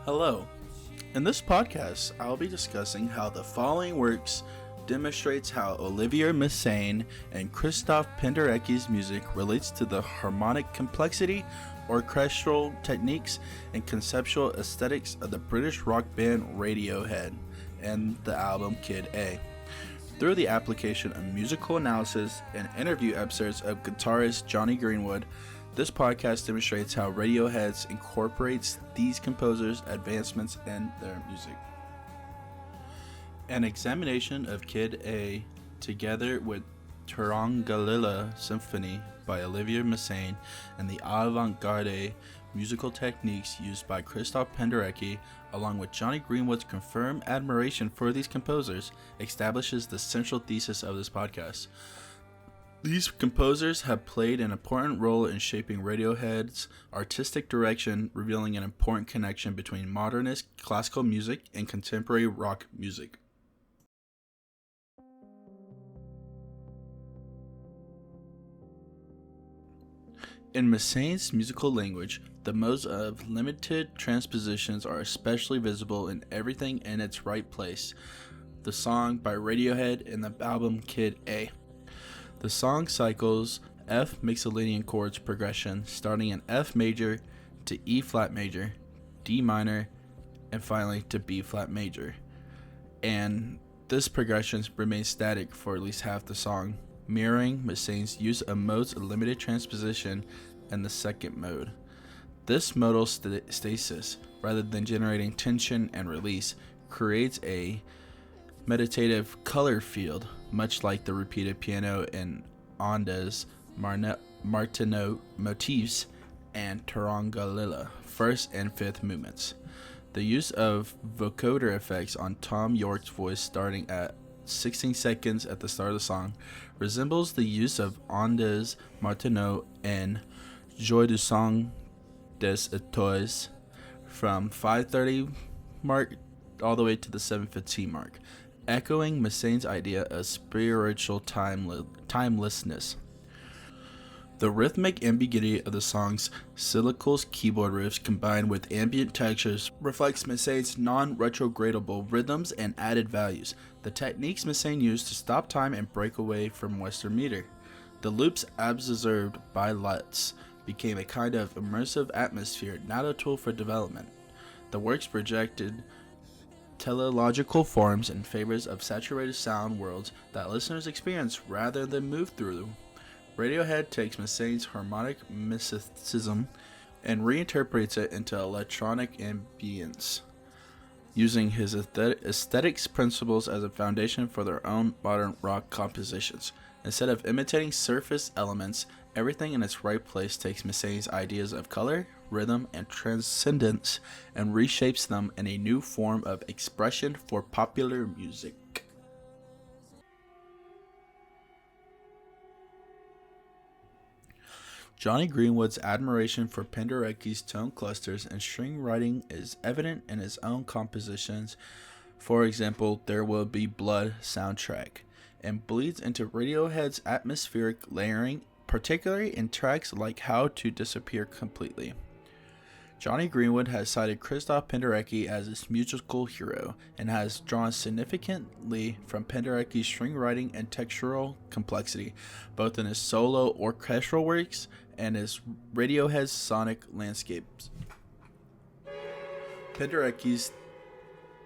Hello. In this podcast, I'll be discussing how the following works demonstrates how Olivier Messiaen and Christoph Penderecki's music relates to the harmonic complexity, orchestral techniques, and conceptual aesthetics of the British rock band Radiohead and the album Kid A. Through the application of musical analysis and interview episodes of guitarist Jonny Greenwood, this podcast demonstrates how Radiohead incorporates these composers' advancements in their music. An examination of Kid A together with Threnody Symphony by Olivier Messiaen and the Advant-garde musical techniques used by Christoph Penderecki, along with Jonny Greenwood's confirmed admiration for these composers, establishes the central thesis of this podcast. These composers have played an important role in shaping Radiohead's artistic direction, revealing an important connection between modernist classical music and contemporary rock music. In Messiaen's musical language, the modes of limited transpositions are especially visible in Everything in Its Right Place, the song by Radiohead and the album Kid A. The song cycles F mixolydian chords progression, starting in F major to E flat major, D minor, and finally to B flat major. And this progression remains static for at least half the song, mirroring Messiaen's use of modes of limited transposition in the second mode. This modal stasis, rather than generating tension and release, creates a meditative color field, much like the repeated piano in Ondas, Martineau motifs, and Tarangalila, first and fifth movements. The use of vocoder effects on Tom York's voice starting at 16 seconds at the start of the song resembles the use of Ondas, Martineau, and Joie du Sang des Etoiles from 5:30 mark all the way to the 7:15 mark, echoing Messiaen's idea of spiritual timelessness. The rhythmic ambiguity of the song's cyclical keyboard riffs combined with ambient textures reflects Messiaen's non-retrogradable rhythms and added values, the techniques Messiaen used to stop time and break away from Western meter. The loops observed by Lutz became a kind of immersive atmosphere, not a tool for development. The works projected teleological forms in favors of saturated sound worlds that listeners experience rather than move through. Radiohead takes Messiaen's harmonic mysticism and reinterprets it into electronic ambience, using his aesthetics principles as a foundation for their own modern rock compositions. Instead of imitating surface elements, Everything in Its Right Place takes Messiaen's ideas of color, rhythm, and transcendence and reshapes them in a new form of expression for popular music. Jonny Greenwood's admiration for Penderecki's tone clusters and string writing is evident in his own compositions. For example, There Will Be Blood soundtrack, and bleeds into Radiohead's atmospheric layering, particularly in tracks like How to Disappear Completely. Jonny Greenwood has cited Christoph Penderecki as his musical hero and has drawn significantly from Penderecki's string writing and textural complexity, both in his solo orchestral works and his Radiohead's sonic landscapes. Penderecki's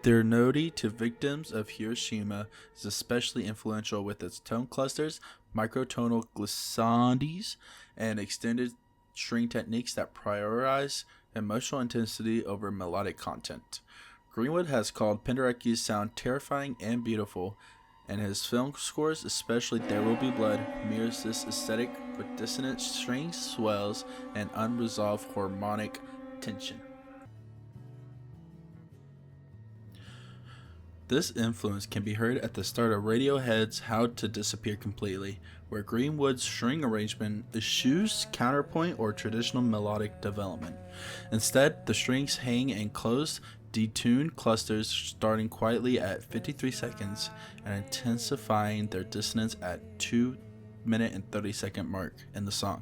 Threnody to Victims of Hiroshima is especially influential with its tone clusters, microtonal glissades, and extended string techniques that prioritize emotional intensity over melodic content. Greenwood has called Penderecki's sound terrifying and beautiful, and his film scores, especially There Will Be Blood, mirrors this aesthetic with dissonant string swells and unresolved harmonic tension. This influence can be heard at the start of Radiohead's How to Disappear Completely, where Greenwood's string arrangement eschews counterpoint or traditional melodic development. Instead, the strings hang in close, detuned clusters starting quietly at 53 seconds and intensifying their dissonance at 2 minute and 30 second mark in the song.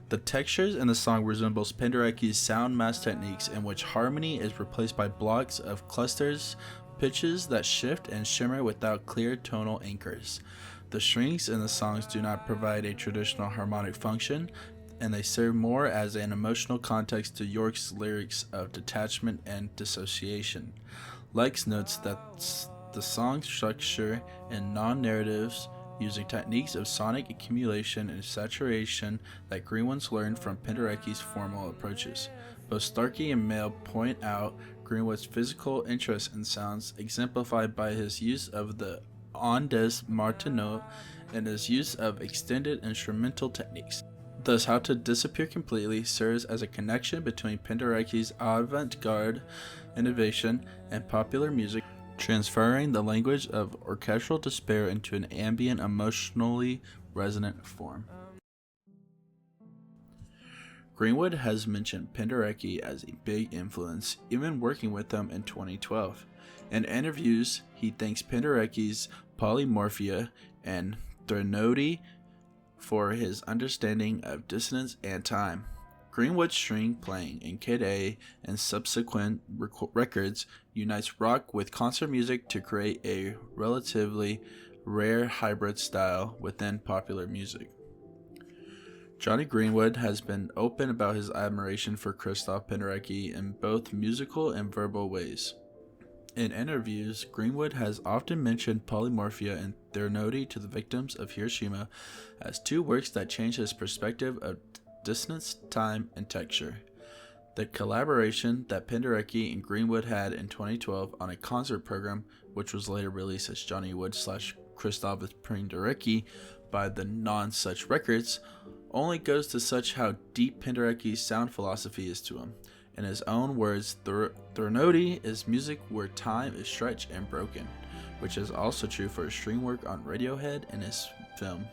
The textures in the song resembles Penderecki's sound mass techniques, in which harmony is replaced by blocks of clusters, pitches that shift and shimmer without clear tonal anchors. The strings in the songs do not provide a traditional harmonic function, and they serve more as an emotional context to York's lyrics of detachment and dissociation. Lex notes that the song structure and non-narratives using techniques of sonic accumulation and saturation that Greenwood learned from Penderecki's formal approaches. Both Starkey and Mail point out Greenwood's physical interest in sounds, exemplified by his use of the ondes martenot and his use of extended instrumental techniques. Thus, How to Disappear Completely serves as a connection between Penderecki's avant-garde innovation and popular music, transferring the language of orchestral despair into an ambient, emotionally resonant form. Greenwood has mentioned Penderecki as a big influence, even working with him in 2012. In interviews, he thanks Penderecki's polymorphia and Threnody for his understanding of dissonance and time. Greenwood's string playing in Kid A and subsequent records unites rock with concert music to create a relatively rare hybrid style within popular music. Jonny Greenwood has been open about his admiration for Christoph Penderecki in both musical and verbal ways. In interviews, Greenwood has often mentioned Polymorphia and Threnody to the victims of Hiroshima as two works that changed his perspective of dissonance, time, and texture. The collaboration that Penderecki and Greenwood had in 2012 on a concert program, which was later released as Johnny Wood / Christoph Penderecki by the Non-Such Records, only goes to such how deep Penderecki's sound philosophy is to him. In his own words, Threnody is music where time is stretched and broken, which is also true for his string work on Radiohead and his film.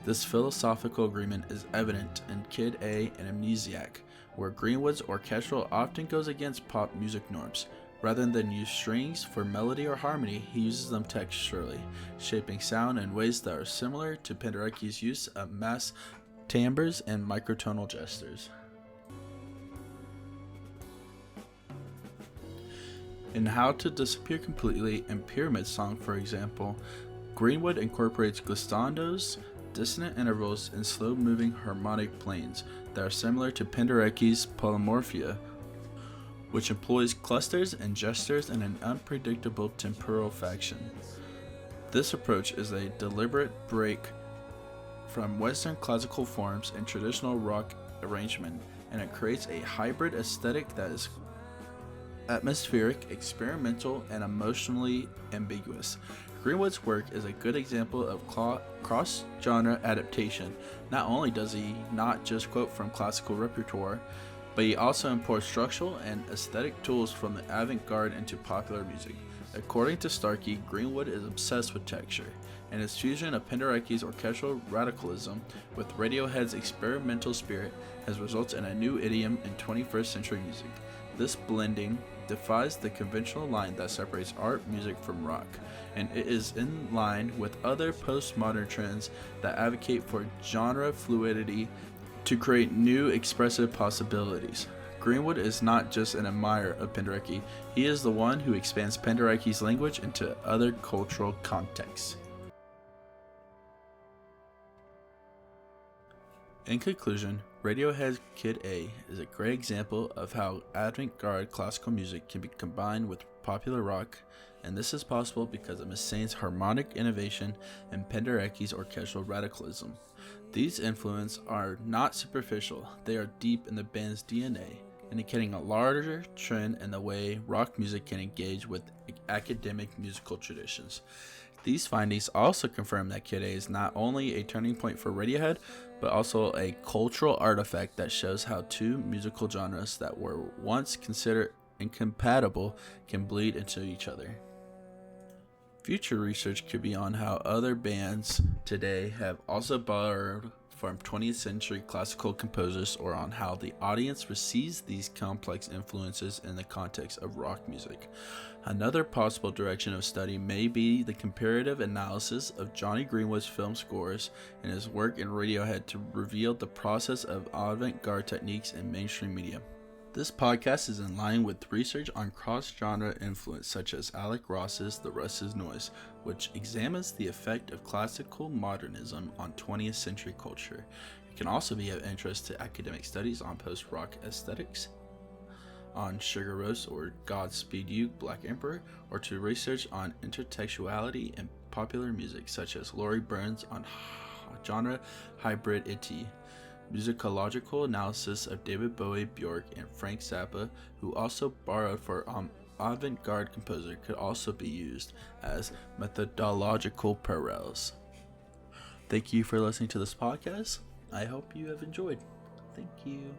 This philosophical agreement is evident in Kid A and Amnesiac, where Greenwood's orchestral often goes against pop music norms. Rather than use strings for melody or harmony, he uses them texturally, shaping sound in ways that are similar to Penderecki's use of mass timbres and microtonal gestures. In How to Disappear Completely and Pyramid Song, for example, Greenwood incorporates glissandos, dissonant intervals, and slow-moving harmonic planes that are similar to Penderecki's Polymorphia, which employs clusters and gestures in an unpredictable temporal fashion. This approach is a deliberate break from Western classical forms and traditional rock arrangement, and it creates a hybrid aesthetic that is atmospheric, experimental, and emotionally ambiguous. Greenwood's work is a good example of cross-genre adaptation. Not only does he not just quote from classical repertoire, but he also imports structural and aesthetic tools from the avant-garde into popular music. According to Starkey, Greenwood is obsessed with texture, and his fusion of Penderecki's orchestral radicalism with Radiohead's experimental spirit has resulted in a new idiom in 21st century music. This blending defies the conventional line that separates art music from rock, and it is in line with other postmodern trends that advocate for genre fluidity to create new expressive possibilities. Greenwood is not just an admirer of Penderecki, he is the one who expands Penderecki's language into other cultural contexts. In conclusion, Radiohead's Kid A is a great example of how avant-garde classical music can be combined with popular rock, and this is possible because of Messane's harmonic innovation and Penderecki's orchestral radicalism. These influences are not superficial, they are deep in the band's DNA, indicating a larger trend in the way rock music can engage with academic musical traditions. These findings also confirm that Kid A is not only a turning point for Radiohead, but also a cultural artifact that shows how two musical genres that were once considered incompatible can bleed into each other. Future research could be on how other bands today have also borrowed from 20th century classical composers or on how the audience receives these complex influences in the context of rock music. Another possible direction of study may be the comparative analysis of Jonny Greenwood's film scores and his work in Radiohead to reveal the process of avant-garde techniques in mainstream media. This podcast is in line with research on cross-genre influence such as Alec Ross's The Rest Is Noise, which examines the effect of classical modernism on 20th century culture. It can also be of interest to academic studies on post-rock aesthetics, on Sugar Rose or Godspeed You, Black Emperor, or to research on intertextuality in popular music such as Laurie Burns on genre hybridity. Musicological analysis of David Bowie, Bjork, and Frank Zappa, who also borrowed for avant-garde composer, could also be used as methodological parallels. Thank you for listening to this podcast. I hope you have enjoyed. Thank you.